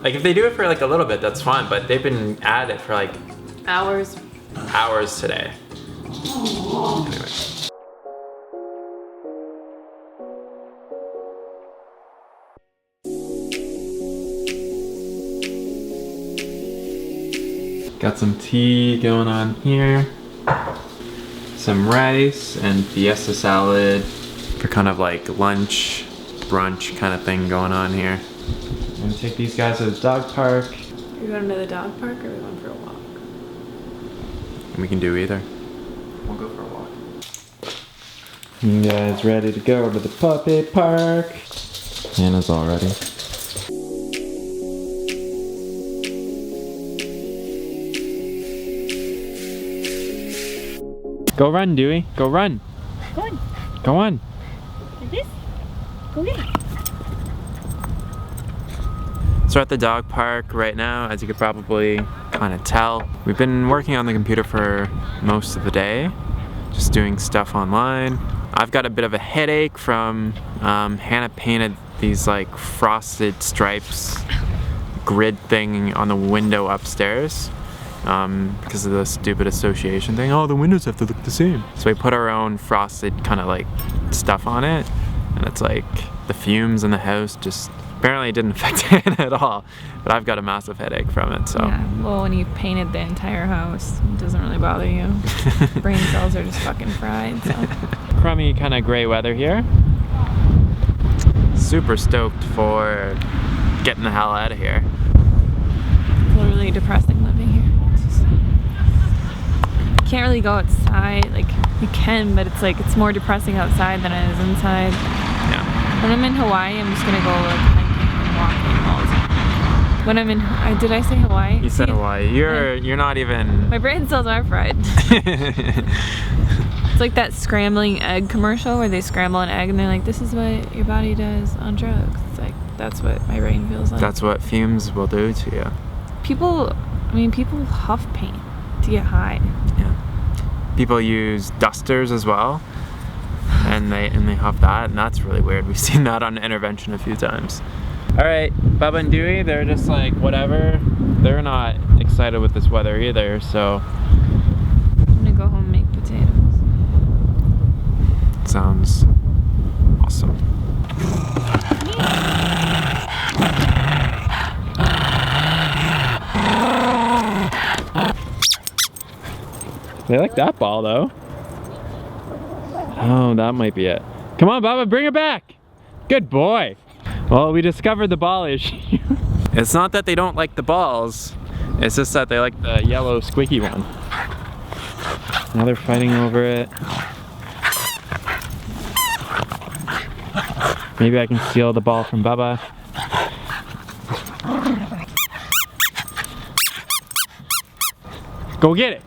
Like if they do it for like a little bit, that's fine, but they've been at it for like hours today. Anyway. Got some tea going on here. Some rice and fiesta salad for kind of like lunch, brunch kind of thing going on here. I'm gonna take these guys to the dog park. Are we going to the dog park or are we going for a walk? We can do either. We'll go for a walk. You guys ready to go to the puppy park? Hannah's all ready. Go run, Dewey. Go run. Go on. Go on. Like this? Go get it. So we're at the dog park right now, as you could probably kind of tell. We've been working on the computer for most of the day, just doing stuff online. I've got a bit of a headache from Hannah painted these like frosted stripes grid thing on the window upstairs. Because of the stupid association thing. Oh, the windows have to look the same. So we put our own frosted kind of like stuff on it, and it's like the fumes in the house just apparently didn't affect it at all. But I've got a massive headache from it. So Yeah, well, when you painted the entire house, it doesn't really bother you. Brain cells are just fucking fried. So. Crummy kind of gray weather here. Super stoked for getting the hell out of here. It's literally depressing living here. Can't really go outside. Like you can, but it's like it's more depressing outside than it is inside. Yeah. When I'm in Hawaii, I'm just gonna go like hiking and walking all the time. When I'm in, did I say Hawaii? You said Hawaii. You're not even. My brain cells are fried. It's like that scrambling egg commercial where they scramble an egg and they're like, "This is what your body does on drugs." It's like that's what my brain feels like. That's what fumes will do to you. People huff paint to get high. Yeah. People use dusters as well, and they huff that, and that's really weird. We've seen that on Intervention a few times. All right, Bubba and Dewey, they're just like whatever. They're not excited with this weather either, so I'm gonna go home and make potatoes. sounds awesome. They like that ball though. Oh, that might be it. Come on, Bubba, bring it back. Good boy. Well, we discovered the ball issue. It's not that they don't like the balls. It's just that they like the yellow squeaky one. Now they're fighting over it. Maybe I can steal the ball from Bubba. Go get it.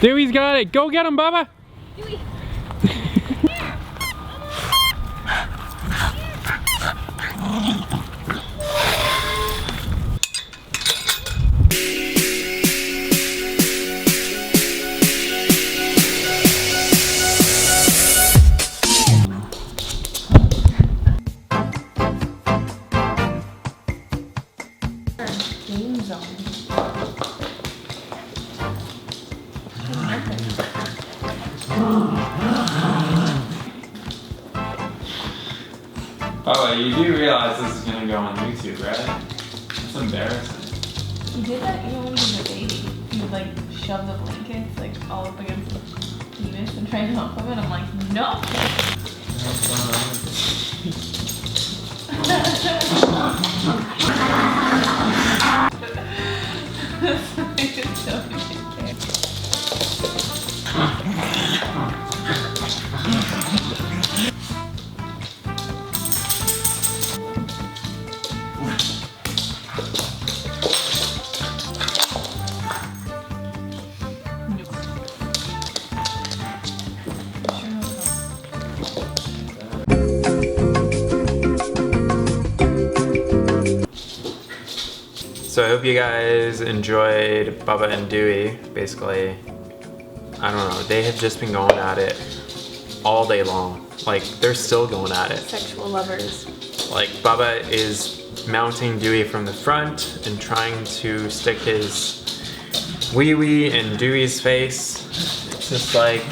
Dewey's got it. Go get him, Bubba. Dewey. Game zone. Oh, you do realize this is gonna go on YouTube, right? It's embarrassing. You did that even when you was a baby. You would like shove the blankets like all up against the penis and try to help him, and I'm like, no. So I hope you guys enjoyed Bubba and Dewey. Basically, I don't know, they have just been going at it all day long. Like, they're still going at it. Sexual lovers. Like, Bubba is mounting Dewey from the front and trying to stick his wee-wee in Dewey's face. It's just like,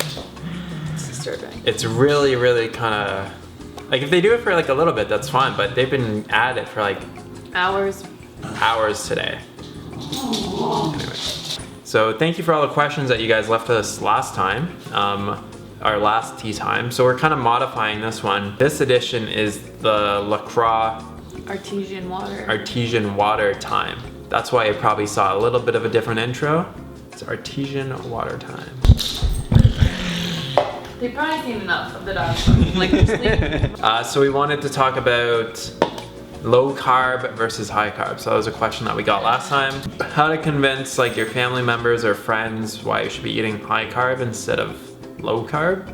It's disturbing. it's really, really kind of, like if they do it for like a little bit, that's fine, but they've been at it for like Hours. hours today. Anyway. So thank you for all the questions that you guys left us last time, our last tea time. So we're kind of modifying this one. This edition is the LaCroix Artesian water. Artesian water time. That's why you probably saw a little bit of a different intro. It's artesian water time. They've probably seen enough of the dogs. Like, they're sleeping. So we wanted to talk about low carb versus high carb. So that was a question that we got last time. How to convince like your family members or friends why you should be eating high carb instead of low carb.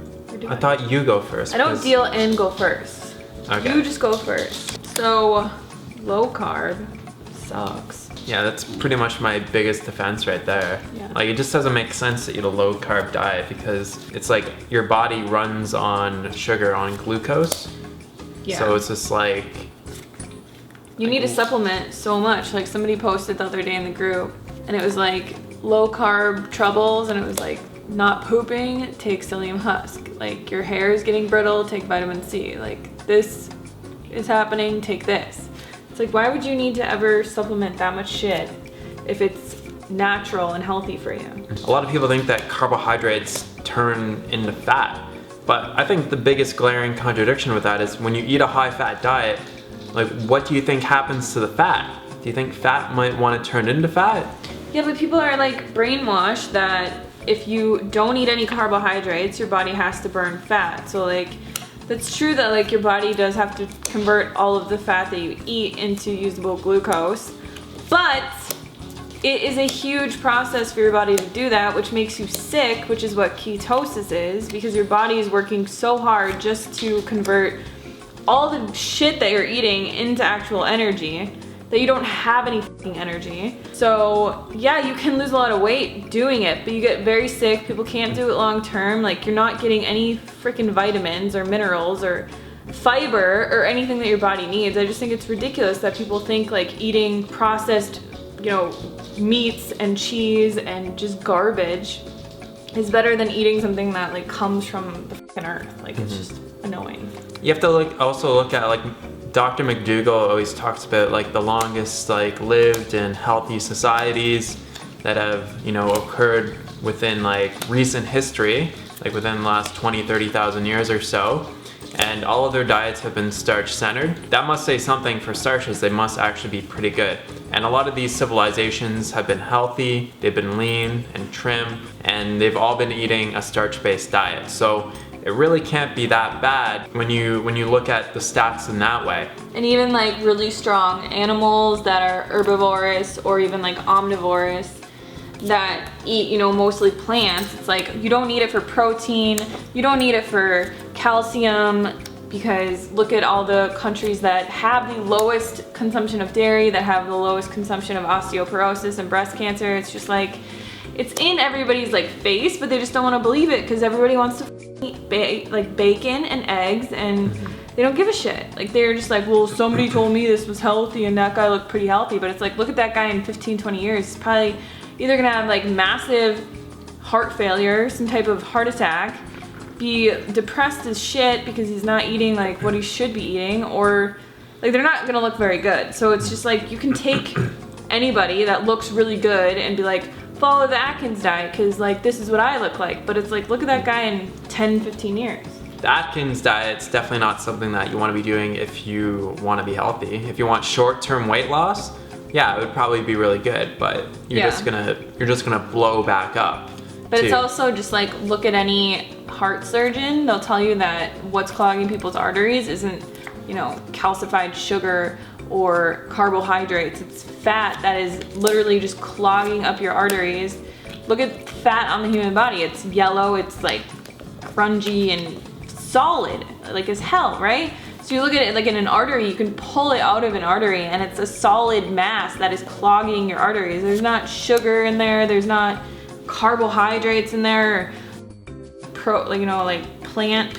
I thought you go first. I don't because- deal and go first. Okay. You just go first. So, low carb sucks. Yeah, that's pretty much my biggest defense right there. Yeah. Like, it just doesn't make sense to eat a low carb diet because it's like your body runs on sugar, on glucose. Yeah. So it's just like, You need to supplement so much. Like, somebody posted the other day in the group, and it was like low carb troubles, and it was like not pooping, take psyllium husk. Like, your hair is getting brittle, take vitamin C. Like, this is happening, take this. It's like, why would you need to ever supplement that much shit if it's natural and healthy for you? a lot of people think that carbohydrates turn into fat. But I think the biggest glaring contradiction with that is when you eat a high fat diet, like what do you think happens to the fat? Do you think fat might want to turn into fat? Yeah, but people are like brainwashed that if you don't eat any carbohydrates, your body has to burn fat. So like, that's true that like your body does have to convert all of the fat that you eat into usable glucose, but it is a huge process for your body to do that, which makes you sick, which is what ketosis is, because your body is working so hard just to convert all the shit that you're eating into actual energy that you don't have any fucking energy. So yeah, you can lose a lot of weight doing it, but you get very sick. People can't do it long term. Like, you're not getting any freaking vitamins or minerals or fiber or anything that your body needs. I just think it's ridiculous that people think like eating processed, you know, meats and cheese and just garbage is better than eating something that like comes from the fucking earth. Like, it's just annoying. You have to also look at like Dr. McDougall always talks about like the longest like lived and healthy societies that have, you know, occurred within like recent history, like within the last 20-30,000 years or so. And all of their diets have been starch centered. That must say something for starches. They must actually be pretty good. And a lot of these civilizations have been healthy, they've been lean and trim, and they've all been eating a starch-based diet. So it really can't be that bad when you look at the stats in that way. And even like really strong animals that are herbivorous or even like omnivorous that eat, you know, mostly plants, it's like you don't need it for protein, you don't need it for calcium, because look at all the countries that have the lowest consumption of dairy, that have the lowest consumption of osteoporosis and breast cancer. It's just like, it's in everybody's like face, but they just don't want to believe it because everybody wants to eat like bacon and eggs, and they don't give a shit. Like, they're just like, well, somebody told me this was healthy and that guy looked pretty healthy, but it's like, look at that guy in 15-20 years. He's probably either gonna have like massive heart failure, some type of heart attack, be depressed as shit because he's not eating like what he should be eating, or like they're not gonna look very good. So it's just like, you can take anybody that looks really good and be like, follow the Atkins diet because like this is what I look like, but it's like, look at that guy in 10-15 years. The Atkins diet's definitely not something that you want to be doing if you want to be healthy. If you want short-term weight loss, yeah, it would probably be really good, but you're just gonna blow back up. But it's too. also just like, look at any heart surgeon, they'll tell you that what's clogging people's arteries isn't, you know, calcified sugar or carbohydrates. It's fat that is literally just clogging up your arteries. Look at fat on the human body. It's yellow, it's like grungy and solid, like as hell, right? So you look at it like in an artery, you can pull it out of an artery and it's a solid mass that is clogging your arteries. There's not sugar in there, there's not carbohydrates in there, like, you know, like plant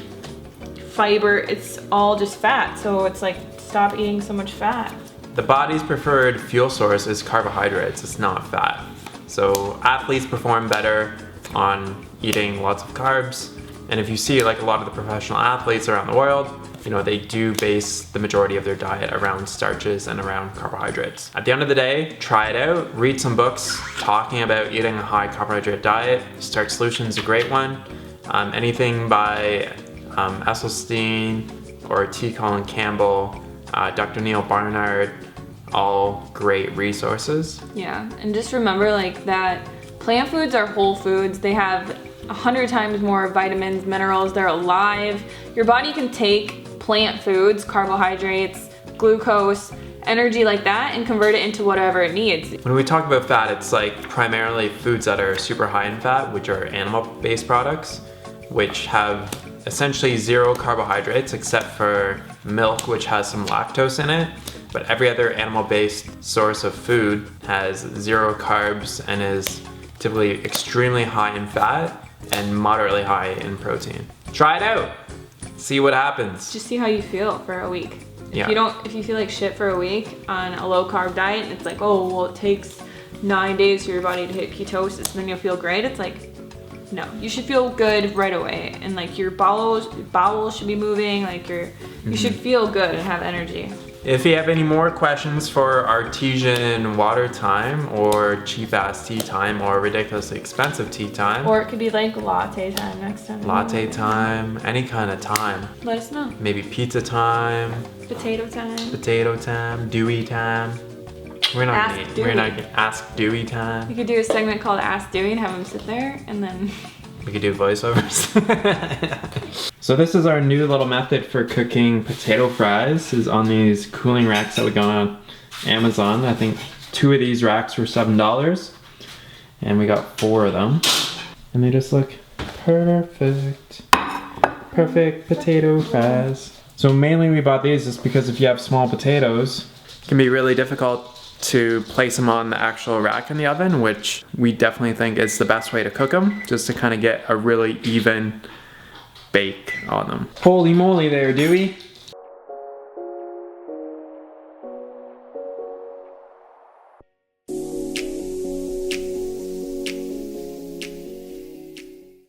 fiber, it's all just fat. So it's like, stop eating so much fat. The body's preferred fuel source is carbohydrates, it's not fat. So athletes perform better on eating lots of carbs. And if you see like a lot of the professional athletes around the world, you know, they do base the majority of their diet around starches and around carbohydrates. At the end of the day, try it out, read some books talking about eating a high carbohydrate diet. Starch Solution is a great one. Anything by Esselstyn or T. Colin Campbell, Dr. Neil Barnard, all great resources. Yeah, and just remember like that plant foods are whole foods. They have 100 times more vitamins, minerals, they're alive. Your body can take plant foods, carbohydrates, glucose, energy like that and convert it into whatever it needs. When we talk about fat, it's like primarily foods that are super high in fat, which are animal-based products, which have essentially zero carbohydrates except for milk, which has some lactose in it. But every other animal-based source of food has zero carbs and is typically extremely high in fat and moderately high in protein. Try it out. See what happens. Just see how you feel for a week. Yeah. If you feel like shit for a week on a low carb diet, and it's like, oh, well, it takes 9 days for your body to hit ketosis, and then you'll feel great. It's like, no, you should feel good right away, and like your bowels should be moving. Like you should feel good and have energy. If you have any more questions for artesian water time or cheap ass tea time or ridiculously expensive tea time, Or it could be like latte time next time. latte time, any kind of time, Let us know. maybe pizza time, Potato time. potato time, Dewey time. We're not Ask gonna ask Dewey time. You could do a segment called Ask Dewey and have him sit there, and then We could do voiceovers. So this is our new little method for cooking potato fries. Is on these cooling racks that we got on Amazon. I think 2 of these racks were $7, and we got 4 of them, and they just look perfect. Perfect potato fries. So mainly we bought these just because if you have small potatoes, it can be really difficult to place them on the actual rack in the oven, which we definitely think is the best way to cook them, just to kind of get a really even bake on them. Holy moly there, Dewey.